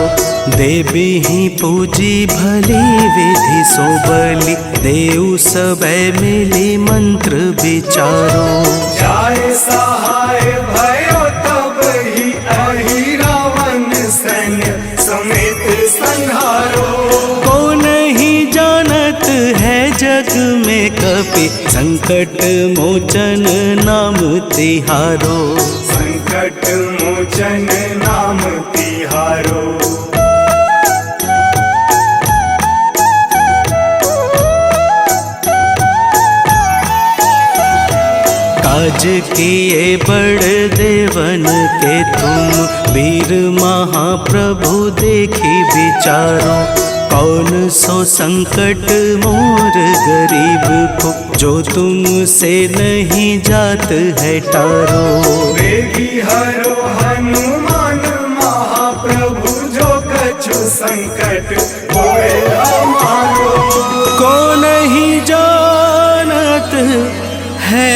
देवी ही पूजी भली विधि सो बलि, देव सबे मिली मंत्र विचारो। जाय सहाय भयो तब ही, अहि रावण सैन्य समेत संहारो। को नहीं जानत है जग में कपि, संकट मोचन नाम तिहारो। संकट मोचन नाम तिहारो। काज किए बड़ देवन के तुम, वीर महाप्रभु देखी विचारो। कौन सो संकट मोर गरीब को, जो तुमसे नहीं जात है टारो। वेगी हरो हनुमान महाप्रभु, जो कछु संकट होए हमारो। को नहीं जानत है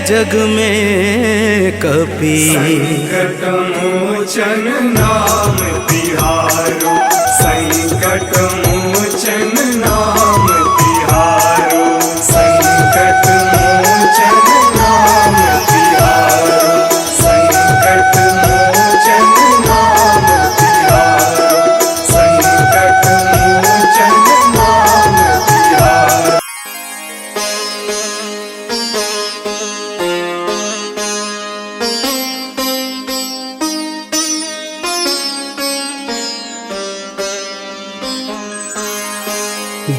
जग में कपि, संकट मोचन नाम तिहारो। संकट मोचन नाम तिहारो। संकट मोचन नाम तिहारो। संकट मोचन नाम तिहारो। संकट मोचन नाम तिहारो।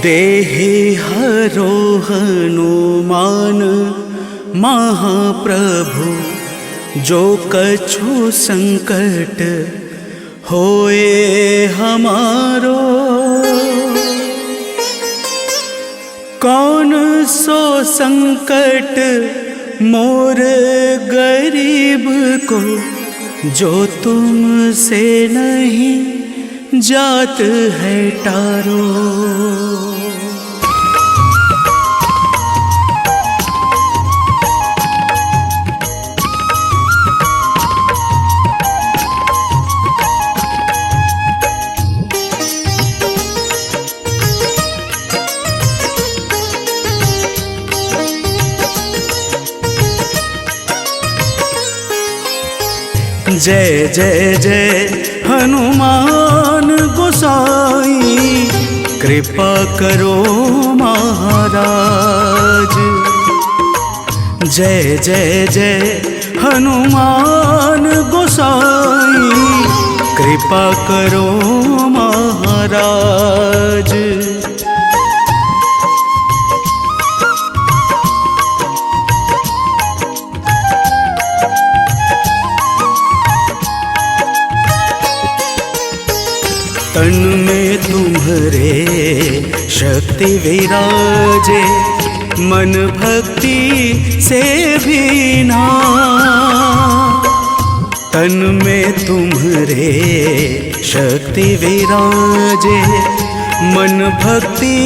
देहि हरो हनुमान महाप्रभु, जो कछु संकट होए हमारो। कौन सो संकट मोर गरीब को, जो तुमसे नहीं जात है टारो। जय जय जय हनुमान गोसाई, कृपा करो महाराज। जय जय जय हनुमान गोसाई, कृपा करो महाराज। तन में तुम्हारे शक्ति विराजे, मन भक्ति से भीना। तन में तुम्हारे शक्ति विराजे, मन भक्ति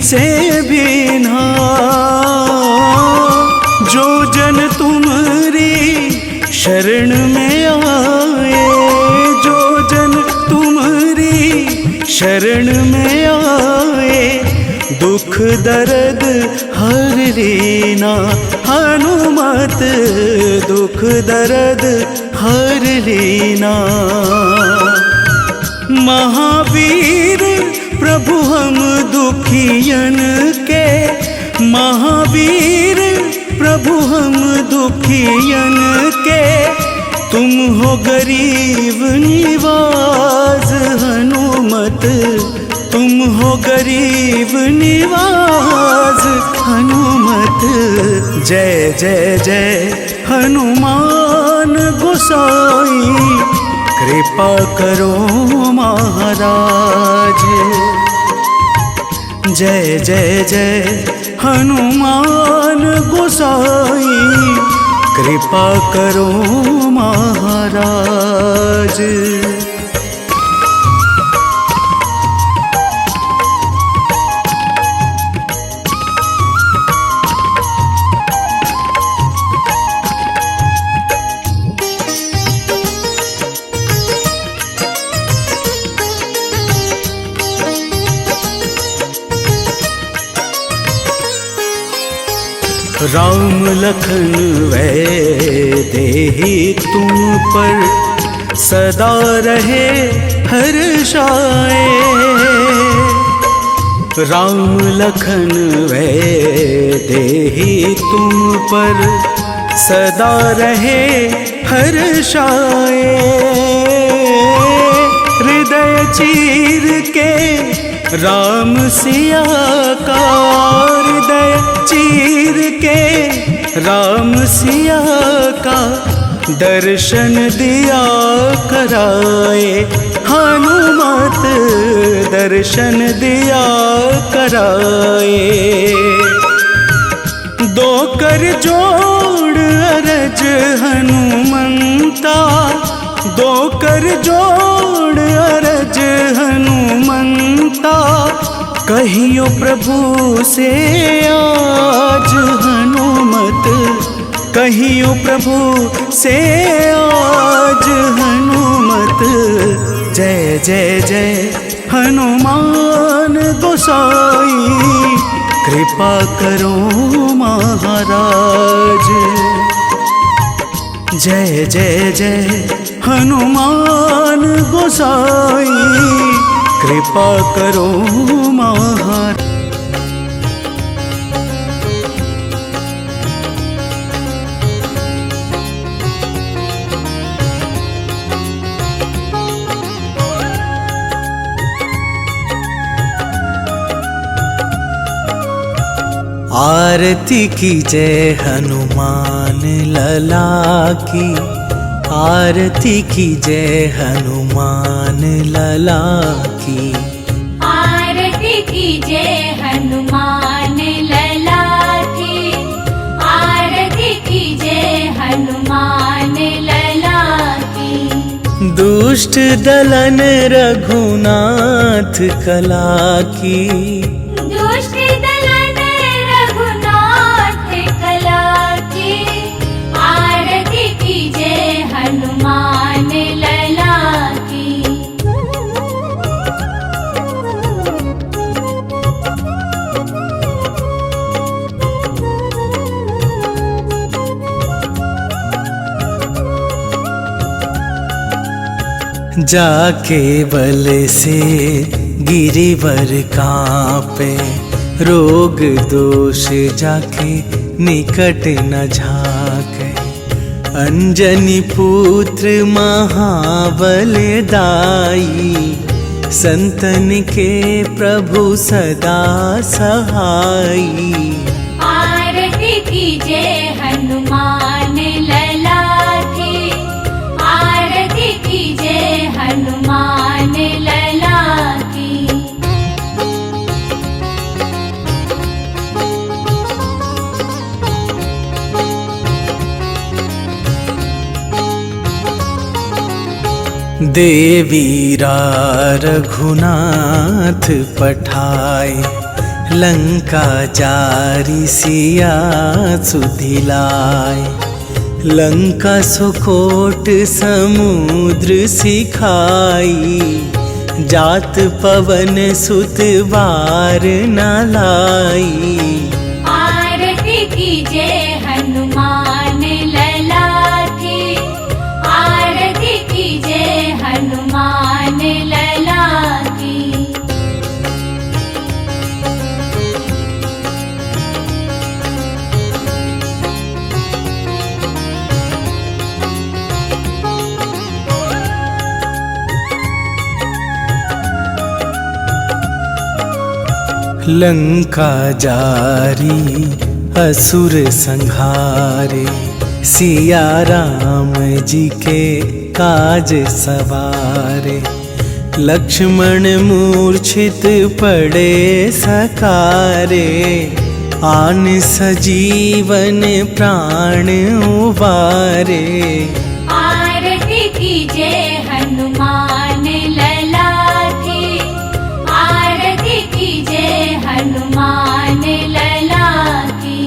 से भीना। जो जन तुम्हारी शरण में आए, जो जन तुम्हारी शरण में आए, दुख दर्द हर लेना। हनुमत दुख दर्द हर लेना। महावीर प्रभु हम दुखियन के, महावीर प्रभु हम दुखियन के, तुम हो गरीब निवाज। हनुमत तुम हो गरीब निवाज। हनुमत जय जय जय हनुमान गोसाई, कृपा करो महाराज। जय जय जय हनुमान गोसाई, कृपा करो महाराज। राम लखन वैदेही तुम पर सदा रहे हर्षाए। राम लखन वैदेही तुम पर सदा रहे हर्षाए। हृदय चीर के राम सिया का, हृदय चीर के राम सिया का, दर्शन दिया कराए। हनुमत दर्शन दिया कराए। दो कर जोड़ अरज हनुमंता, दो कर जोड़ अरज हनुमंता, कहियो प्रभु से आज। हनुमत कहियो प्रभु से आज। हनुमत जय जय जय हनुमान गोसाई, कृपा करो महाराज। जय जय जय हनुमान गोसाई, कृपा करो महाराज। आरती की जय हनुमान लला की, आरती की जय हनुमान लला की। आरती की जय हनुमान लला की, आरती की जय हनुमान लला की। दुष्ट दलन रघुनाथ कला की, दुष्ट दलन रघुनाथ कला की। आरती की जय हनुमान लला की। जाके बल से गिरिवर कांपे, रोग दोष जाके निकट न झाके। अंजनी पुत्र महाबल दाई, संतन के प्रभु सदा सहाई। आरती कीजे हनुमान लला की, आरती कीजे हनुमान लला की। देवीरा रघुनाथ पठाए, लंका जारी सिया सुधिलाए। लंका सुकोट समुद्र सिखाई, जात पवन सुत बार न लाई। आरती कीजे हनुमान लला की, आरती कीजे हनुमान लला की। लंका जारी असुर संहारे, सिया राम जी के काज सवारे। लक्ष्मण मूर्छित पड़े सकारे, आन सजीवन प्राण उबारे। आरती कीजे हनुमान लला की, आरती कीजे हनुमान लला की।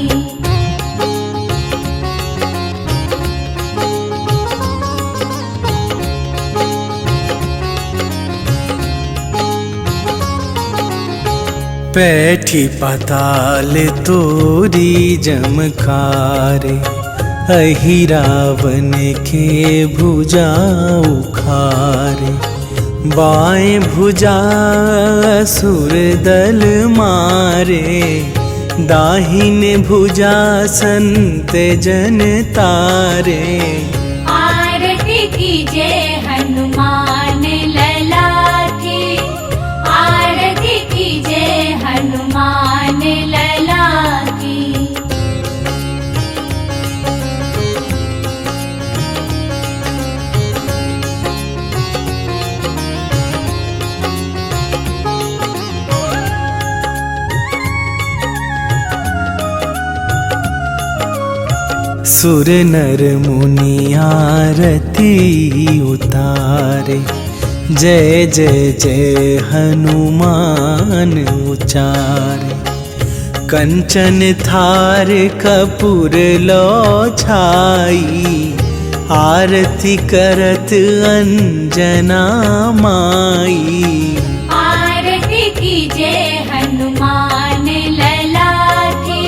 पैठी पाताल तोरी जमकारे, अहि रावण के भुजा उखारे। बाएं भुजा असुर दल मारे, दाहिने भुजा संत जन तारे। आरती कीजे हनुमान लला की, आरती कीजे हनुमान लला की। सुर नर मुनि आरती उतारे, जय जय जय हनुमान उचारे। कंचन थार कपूर लो छाई, आरती करत अंजना माई। आरती कीजे हनुमान लला की,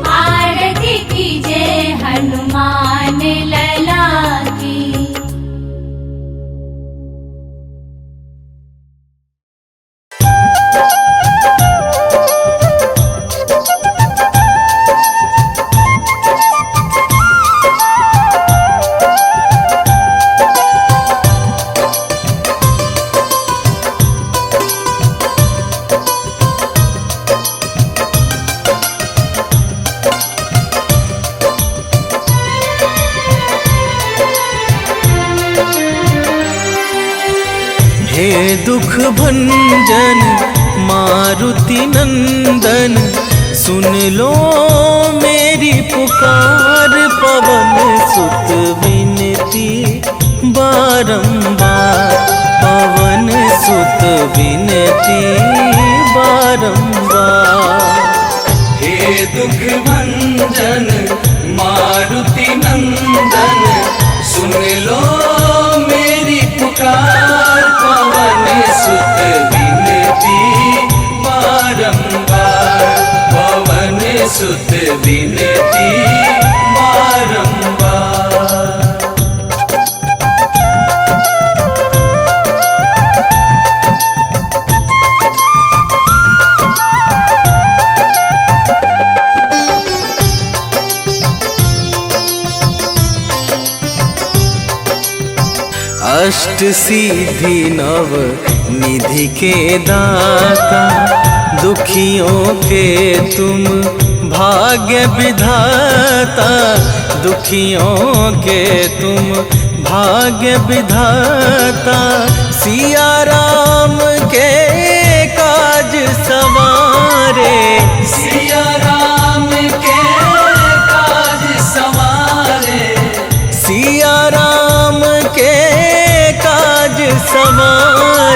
आरती कीजे हनुमान लला की। हे दुख भंजन मारुति नंदन, सुन लो मेरी पुकार। पवन सुत विनती बारंबार, पवन सुत विनती बारंबार। हे दुख भंजन मारुति नंदन, सुन लो मेरी पुकार। पवन सुत विनती बारंबार, पवन सुत विनती बारंबार। अष्ट सिद्धि नव निधि के दाता, दुखियों के तुम भाग्य विधाता, दुखियों के तुम भाग्य विधाता। सिया राम के काज सवारे, सिया राम के काज सवारे, सिया राम के काज सवारे।